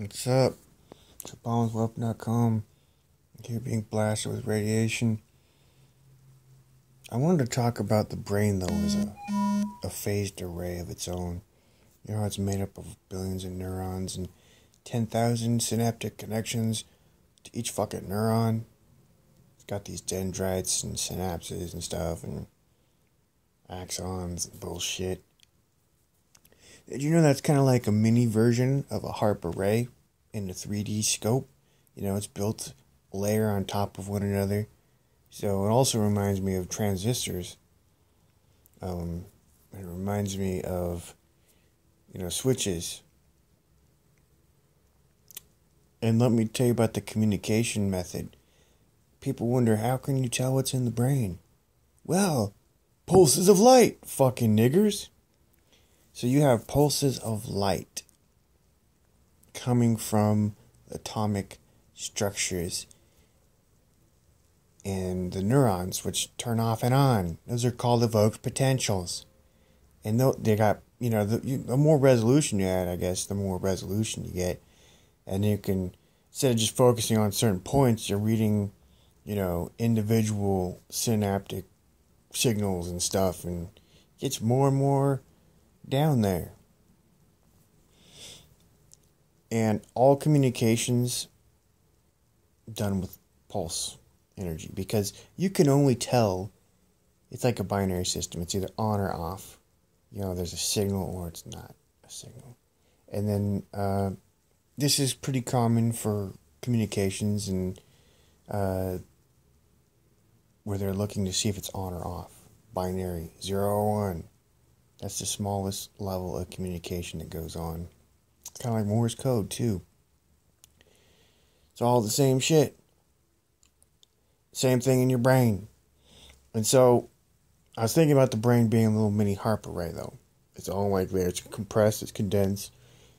What's up? It's bombswap.com. Here being blasted with radiation. I wanted to talk about the brain though as a phased array of its own. You know how it's made up of billions of neurons and 10,000 synaptic connections to each fucking neuron. It's got these dendrites and synapses and stuff and axons and bullshit. Did you know that's kind of like a mini version of a HARP array in a 3D scope? You know, it's built layer on top of one another. So it also reminds me of transistors. It reminds me of, switches. And let me tell you about the communication method. People wonder, how can you tell what's in the brain? Well, pulses of light, fucking niggers. So you have pulses of light coming from atomic structures and the neurons, which turn off and on. Those are called evoked potentials. And they got, the more resolution you add, I guess, the more resolution you get. And you can, instead of just focusing on certain points, you're reading, individual synaptic signals and stuff, and it gets more and more down there. And all communications done with pulse energy, because you can only tell, it's like a binary system, it's either on or off. There's a signal or it's not a signal. And then this is pretty common for communications and where they're looking to see if it's on or off. Binary, 0 or 1. That's the smallest level of communication that goes on. It's kind of like Morse code, too. It's all the same shit. Same thing in your brain. And so, I was thinking about the brain being a little mini HARP array, though. It's all like there. It's compressed, it's condensed.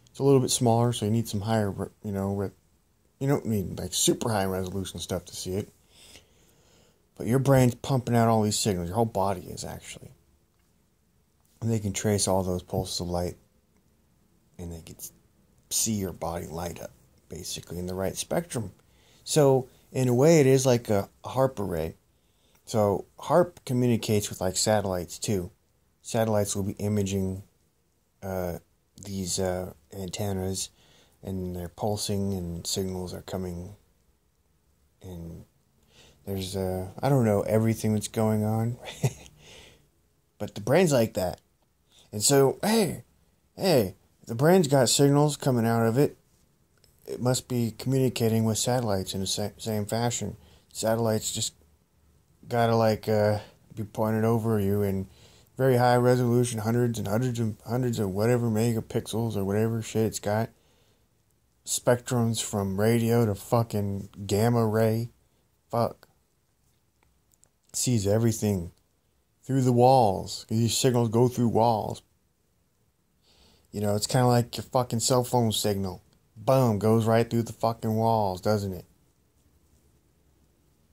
It's a little bit smaller, so you need some higher, you don't need like super high resolution stuff to see it. But your brain's pumping out all these signals. Your whole body is, actually. And they can trace all those pulses of light, and they can see your body light up, basically, in the right spectrum. So, in a way, it is like a HARP array. So, HARP communicates with, like, satellites, too. Satellites will be imaging these antennas, and they're pulsing, and signals are coming, and there's, I don't know everything that's going on, but the brain's like that. And so, hey, the brain's got signals coming out of it. It must be communicating with satellites in the same fashion. Satellites just gotta be pointed over you in very high resolution, hundreds of whatever megapixels or whatever shit it's got. Spectrums from radio to fucking gamma ray. Fuck. Sees everything through the walls. These signals go through walls. It's kind of like your fucking cell phone signal. Boom, goes right through the fucking walls, doesn't it?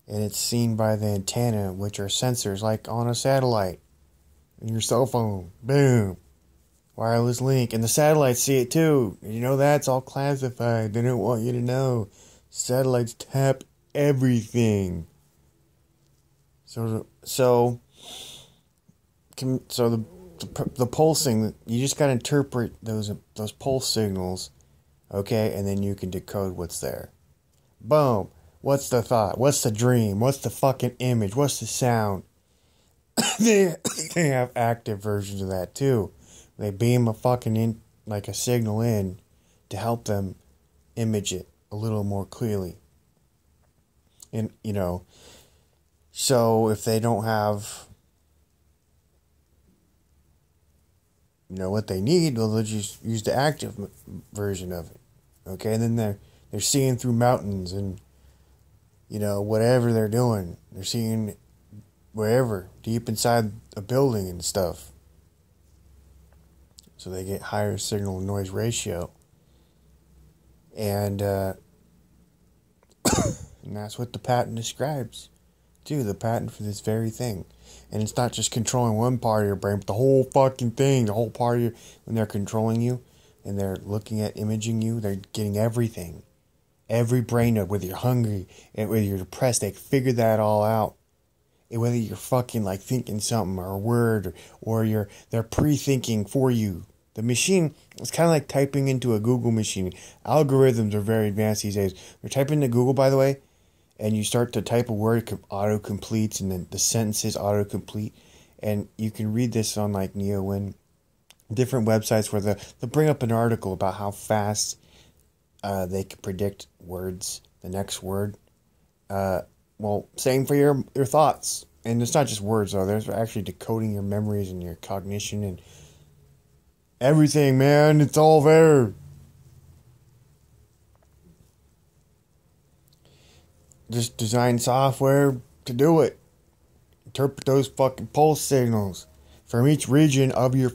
And it's seen by the antenna, which are sensors like on a satellite. In your cell phone. Boom. Wireless link. And the satellites see it too. That's all classified. They don't want you to know. Satellites tap everything. So the pulsing, you just gotta interpret those pulse signals, okay, and then you can decode what's there. Boom. What's the thought? What's the dream? What's the fucking image? What's the sound? they have active versions of that too. They beam a fucking a signal in to help them image it a little more clearly. And so if they don't have what they need, well, they'll just use the active version of it. Okay, and then they're seeing through mountains and whatever they're doing. They're seeing wherever, deep inside a building and stuff. So they get higher signal to noise ratio. And and that's what the patent describes. Too, the patent for this very thing. And it's not just controlling one part of your brain, but the whole fucking thing, the whole part of your, when they're controlling you, and they're looking at imaging you. They're getting everything. Every brain node, whether you're hungry and whether you're depressed, they figure that all out. And whether you're fucking like thinking something or a word or they're pre-thinking for you. The machine, it's kind of like typing into a Google machine. Algorithms are very advanced these days. You're typing into Google, by the way, and you start to type a word, it auto-completes, and then the sentences auto-complete. And you can read this on like Neowin, different websites where they'll bring up an article about how fast they can predict words, the next word. Well, same for your thoughts. And it's not just words, though. There's actually decoding your memories and your cognition and everything, man. It's all there. Just design software to do it. Interpret those fucking pulse signals from each region of your